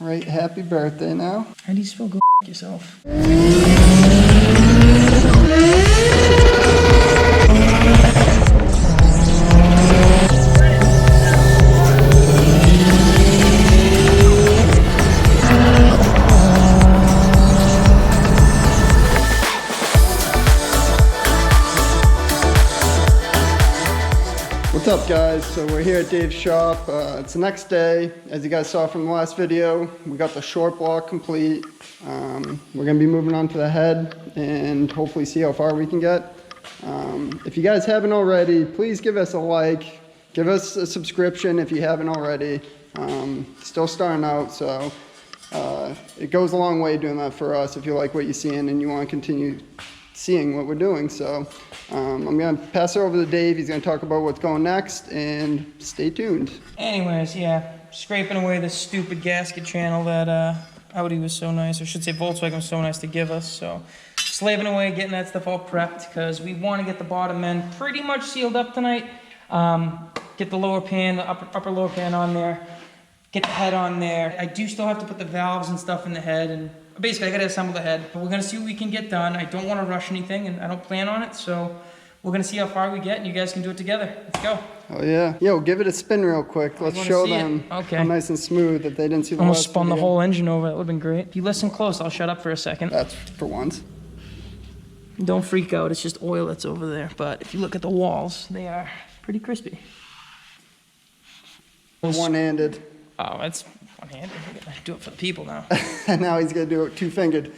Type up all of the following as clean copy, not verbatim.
Right, happy birthday now. How do you spell go yourself? What's up guys? So we're here at Dave's shop. It's the next day. As you guys saw from the last video, we got the short block complete. We're gonna be moving on to the head and hopefully see how far we can get. If you guys haven't already, please give us a like, give us a subscription if you haven't already. Still starting out, so it goes a long way doing that for us if you like what you're seeing and you want to continue seeing what we're doing. So I'm gonna pass it over to Dave. He's gonna talk about what's going next, and stay tuned. Anyways, yeah, scraping away this stupid gasket channel that Audi was so nice, or I should say Volkswagen was so nice to give us. So slaving away, getting that stuff all prepped, because we want to get the bottom end pretty much sealed up tonight. Get the lower pan, the upper lower pan on there, get the head on there. I do still have to put the valves and stuff in the head, and basically I gotta assemble the head, but we're gonna see what we can get done. I don't want to rush anything, and I don't plan on it, so we're gonna see how far we get, and you guys can do it together. Let's go. Oh yeah. Yo, give it a spin real quick. Let's show them how nice and smooth that they didn't see the almost last spun video. the whole engine over. That would've been great. If you listen close, I'll shut up for a second. That's for once. Don't freak out, it's just oil that's over there. But if you look at the walls, they are pretty crispy. One-handed. Oh, that's one-handed. We're gonna do it for the people now. And now he's gonna do it two-fingered.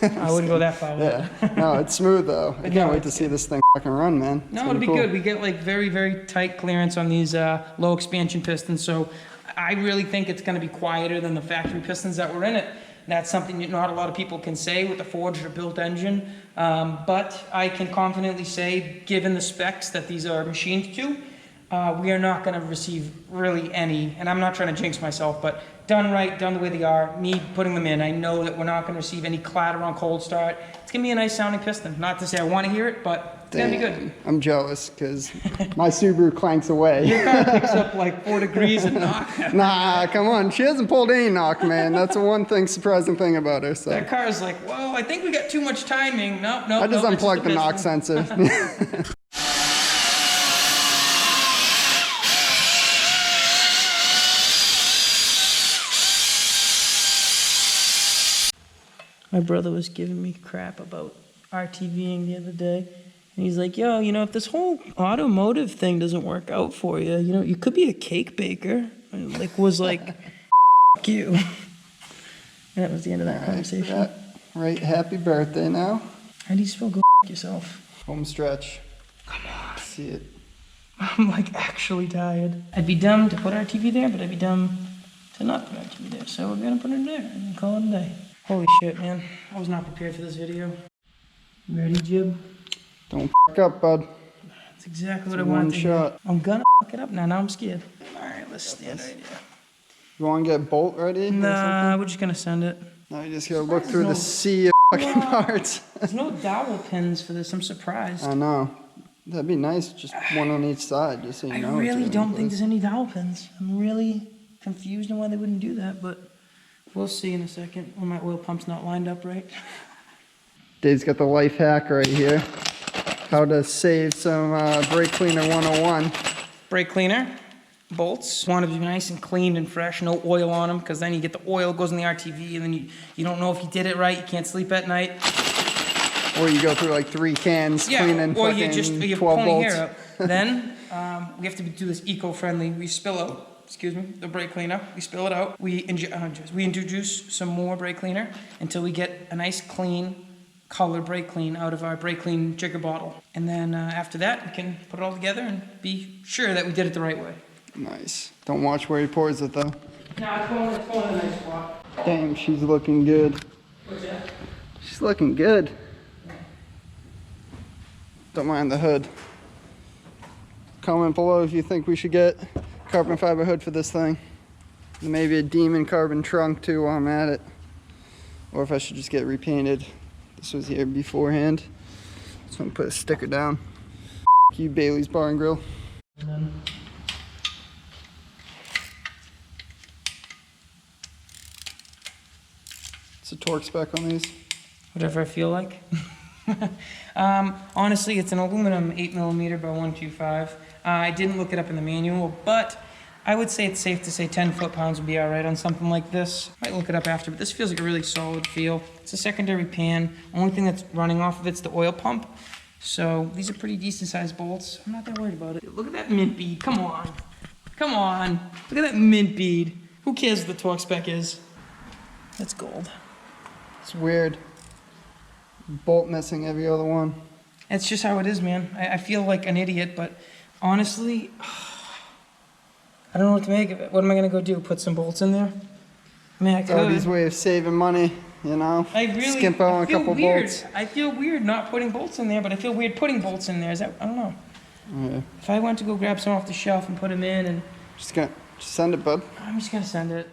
I wouldn't go that far with Yeah. it. No, it's smooth though. I can't wait to see this thing fucking run, man. It's No, gonna it'll be cool. good. We get like very, very tight clearance on these low expansion pistons, so I really think it's gonna be quieter than the factory pistons that were in it. That's something that not a lot of people can say with a forged or built engine, but I can confidently say, given the specs that these are machined to, we are not gonna receive really any, and I'm not trying to jinx myself, but done right, done the way they are, me putting them in, I know that we're not gonna receive any clatter on cold start. It's gonna be a nice sounding piston. Not to say I wanna hear it, but it's gonna be good. I'm jealous, because my Subaru clanks away. Your car picks up like 4 degrees and knock. Nah, come on. She hasn't pulled any knock, man. That's the one thing, surprising thing about her. So That car is like, well, I think we got too much timing. Nope. I just unplugged the knock sensor. My brother was giving me crap about RTVing the other day. And he's like, yo, you know, if this whole automotive thing doesn't work out for you, you know, you could be a cake baker. And was like, F you. And that was the end of that conversation. Right, happy birthday now. How do you spell go yourself? Home stretch. Come on. See it. I'm like actually tired. I'd be dumb to put RTV there, but I'd be dumb to not put RTV there. So we're gonna put it there and call it a day. Holy shit, man. I was not prepared for this video. You ready, Jib? Don't f up, bud. That's exactly what I wanted to shot. do. I'm gonna f it up now. Now I'm scared. All right, let's stand right here. You want to get a bolt ready? Nah, we're just gonna send it. No, you just gotta look through the sea of fucking parts. There's no dowel pins for this. I'm surprised. I know. That'd be nice. Just one on each side, just so you know. I really don't think there's any dowel pins. I'm really confused on why they wouldn't do that, but we'll see in a second when my oil pump's not lined up right. Dave's got the life hack right here. How to save some brake cleaner 101. Brake cleaner, bolts. Want to be nice and clean and fresh, no oil on them, because then you get the oil, goes in the RTV, and then you don't know if you did it right, you can't sleep at night. Or you go through like 3 cans cleaning or fucking you're 12 pulling bolts. hair up. Then we have to do this eco-friendly. We spill out, the brake cleaner. We spill it out. We introduce some more brake cleaner until we get a nice clean color brake clean out of our brake clean jigger bottle. And then after that, we can put it all together and be sure that we did it the right way. Nice. Don't watch where he pours it though. No, it's going in a nice spot. Damn, she's looking good. What's that? She's looking good. Don't mind the hood. Comment below if you think we should get carbon fiber hood for this thing. Maybe a demon carbon trunk too while I'm at it. Or if I should just get repainted. This was here beforehand. So I'm gonna put a sticker down. You Bailey's Bar and Grill. And then What's the torque spec on these? Whatever I feel like. Honestly, it's an aluminum 8mm by 125. I didn't look it up in the manual, but I would say it's safe to say 10 foot-pounds would be all right on something like this. Might look it up after, but this feels like a really solid feel. It's a secondary pan. Only thing that's running off of it's the oil pump. So these are pretty decent sized bolts. I'm not that worried about it. Look at that mint bead. Come on. Come on. Look at that mint bead. Who cares what the torque spec is? That's gold. It's weird. Bolt missing every other one. That's just how it is, man. I feel like an idiot, but honestly, I don't know what to make of it. What am I gonna go do? Put some bolts in there? I mean, I could. Audi's way of saving money, you know? Skimp out on a couple bolts. I feel weird not putting bolts in there, but I feel weird putting bolts in there. Is that, I don't know. Yeah. If I went to go grab some off the shelf and put them in and... Just send it, bud. I'm just gonna send it.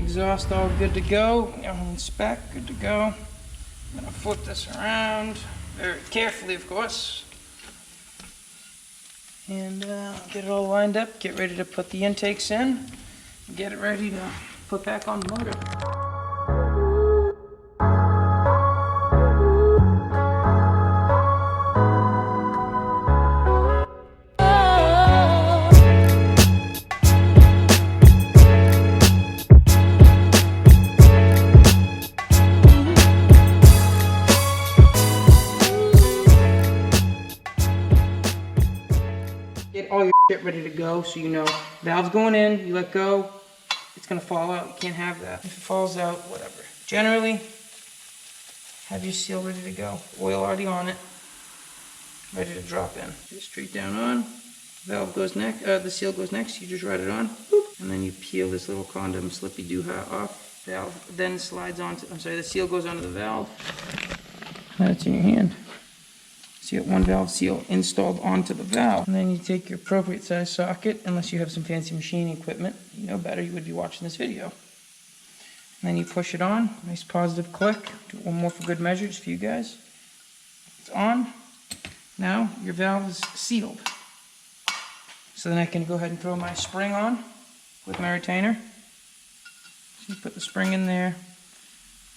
Exhaust all good to go. Spec good to go. I'm gonna flip this around very carefully, of course, and get it all lined up. Get ready to put the intakes in. Get it ready to put back on the motor. Get all your shit ready to go, so you know valve's going in, you let go, it's gonna fall out. You can't have that. If it falls out, whatever. Generally, have your seal ready to go. Oil already on it, ready to drop in. Just straight down on. Valve goes next. The seal goes next. You just ride it on, boop, and then you peel this little condom slippy dooha off. Valve then slides onto. I'm sorry, the seal goes onto the valve. That's in your hand. So you got one valve seal installed onto the valve. And then you take your appropriate size socket, unless you have some fancy machining equipment. You know better, you would be watching this video. And then you push it on, nice positive click. Do one more for good measure, just for you guys. It's on. Now your valve is sealed. So then I can go ahead and throw my spring on with my retainer. So you put the spring in there,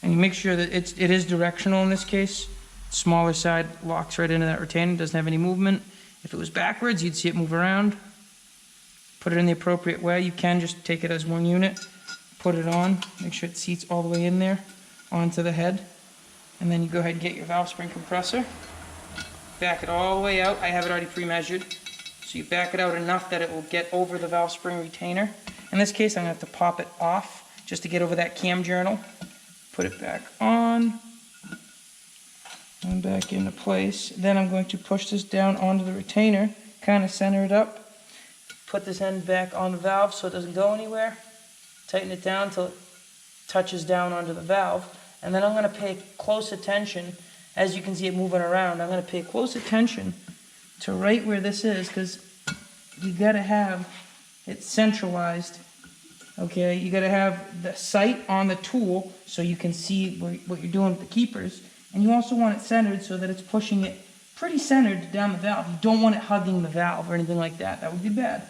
and you make sure that it is directional in this case. Smaller side locks right into that retainer, doesn't have any movement. If it was backwards, you'd see it move around. Put it in the appropriate way. You can just take it as one unit, put it on, make sure it seats all the way in there onto the head. And then you go ahead and get your valve spring compressor. Back it all the way out. I have it already pre-measured. So you back it out enough that it will get over the valve spring retainer. In this case, I'm going to have to pop it off just to get over that cam journal. Put it back on. And back into place. Then I'm going to push this down onto the retainer, kind of center it up, put this end back on the valve so it doesn't go anywhere, tighten it down until it touches down onto the valve, and then I'm going to pay close attention, as you can see it moving around, I'm going to pay close attention to right where this is, because you got to have it centralized, okay? You got to have the sight on the tool so you can see what you're doing with the keepers. And you also want it centered so that it's pushing it pretty centered down the valve. You don't want it hugging the valve or anything like that. That would be bad.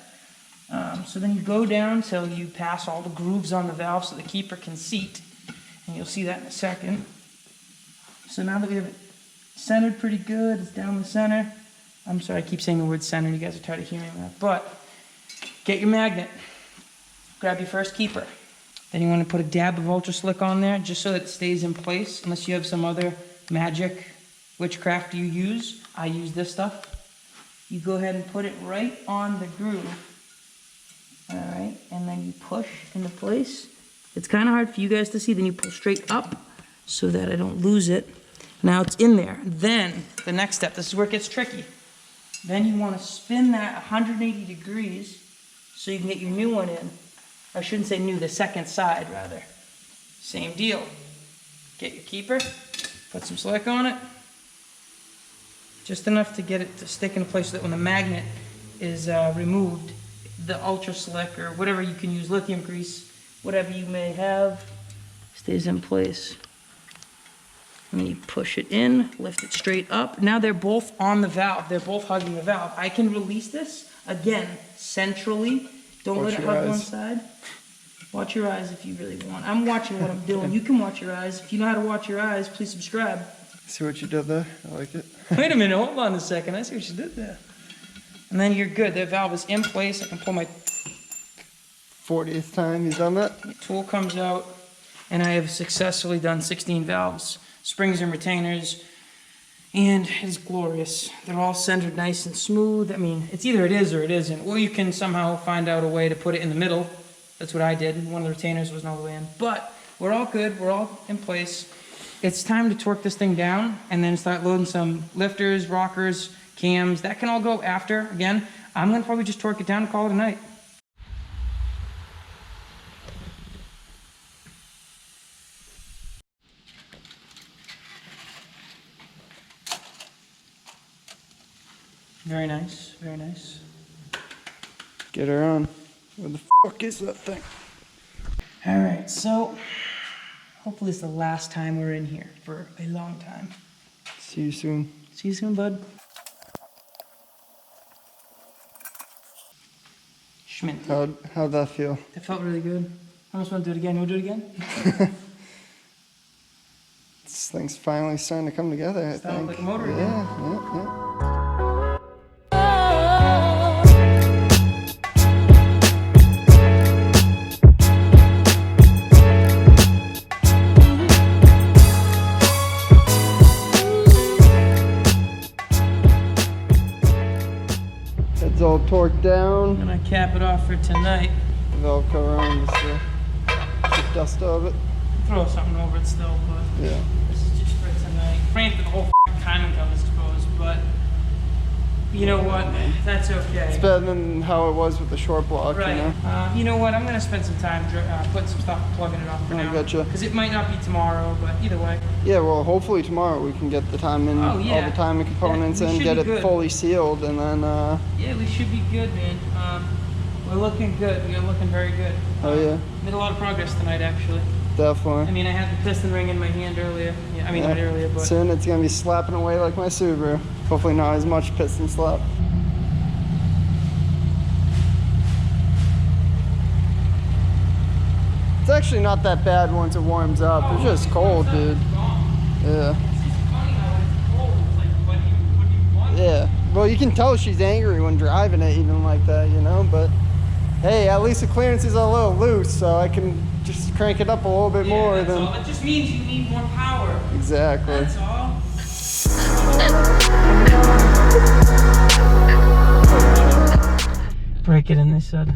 So then you go down till you pass all the grooves on the valve so the keeper can seat. And you'll see that in a second. So now that we have it centered pretty good, it's down the center. I'm sorry, I keep saying the word center. You guys are tired of hearing that. But get your magnet. Grab your first keeper. Then you want to put a dab of Ultra Slick on there just so that it stays in place, unless you have some other magic witchcraft you use. I use this stuff. You go ahead and put it right on the groove. Alright, and then you push into place. It's kind of hard for you guys to see. Then you pull straight up so that I don't lose it. Now it's in there. Then the next step, this is where it gets tricky. Then you want to spin that 180 degrees so you can get your new one in. I shouldn't say new, the second side rather. Same deal. Get your keeper, put some slick on it. Just enough to get it to stick in place so that when the magnet is removed, the ultra slick or whatever you can use, lithium grease, whatever you may have, stays in place. And then you push it in, lift it straight up. Now they're both on the valve. They're both hugging the valve. I can release this, again, centrally. Don't let it hug one side. Watch your eyes if you really want. I'm watching what I'm doing. You can watch your eyes. If you know how to watch your eyes, please subscribe. See what you did there? I like it. Wait a minute, hold on a second. I see what you did there. And then you're good. That valve is in place. I can pull my 40th time he's done that. tool comes out, and I have successfully done 16 valves, springs and retainers, and it's glorious. They're all centered nice and smooth. I mean, it's either it is or it isn't. Or you can somehow find out a way to put it in the middle. That's what I did. One of the retainers wasn't all the way in. But we're all good. We're all in place. It's time to torque this thing down and then start loading some lifters, rockers, cams. That can all go after. Again, I'm going to probably just torque it down and call it a night. Very nice. Very nice. Get her on. Where the fuck is that thing? All right, so hopefully it's the last time we're in here for a long time. See you soon. See you soon, bud. Schmint. How'd that feel? That felt really good. I almost want to do it again. You want to do it again? This thing's finally starting to come together, I Sounds think. like a motor again. Yeah. It's all torqued down. I'm gonna cap it off for tonight. Velcro around the dust of it. Throw something over it still, but Yeah. this is just for tonight. Frankly, the whole timing comes exposed, but you know what? That's okay. It's better than how it was with the short block, Right. you know? You know what? I'm gonna spend some time putting some stuff, plugging it off for I now. gotcha. Because it might not be tomorrow, but either way. Yeah, well, hopefully tomorrow we can get the timing, Oh, yeah. all the timing components Yeah, we in, should get be it good. fully sealed, and then, Yeah, we should be good, man. We're looking good. We're looking very good. oh yeah, Made a lot of progress tonight, actually. definitely. I mean, I had the piston ring in my hand earlier. Yeah, I mean, not earlier, but Soon it's gonna be slapping away like my Subaru. Hopefully not as much piston slap. It's actually not that bad once it warms up. It's just cold, dude. Yeah. it's just funny how it's cold. It's like, what do you want? Yeah. Well, you can tell she's angry when driving it even like that, you know, but hey, at least the clearance is a little loose, so I can just crank it up a little bit more That's than... all. It just means you need more power. Exactly. That's all. Break it in this side.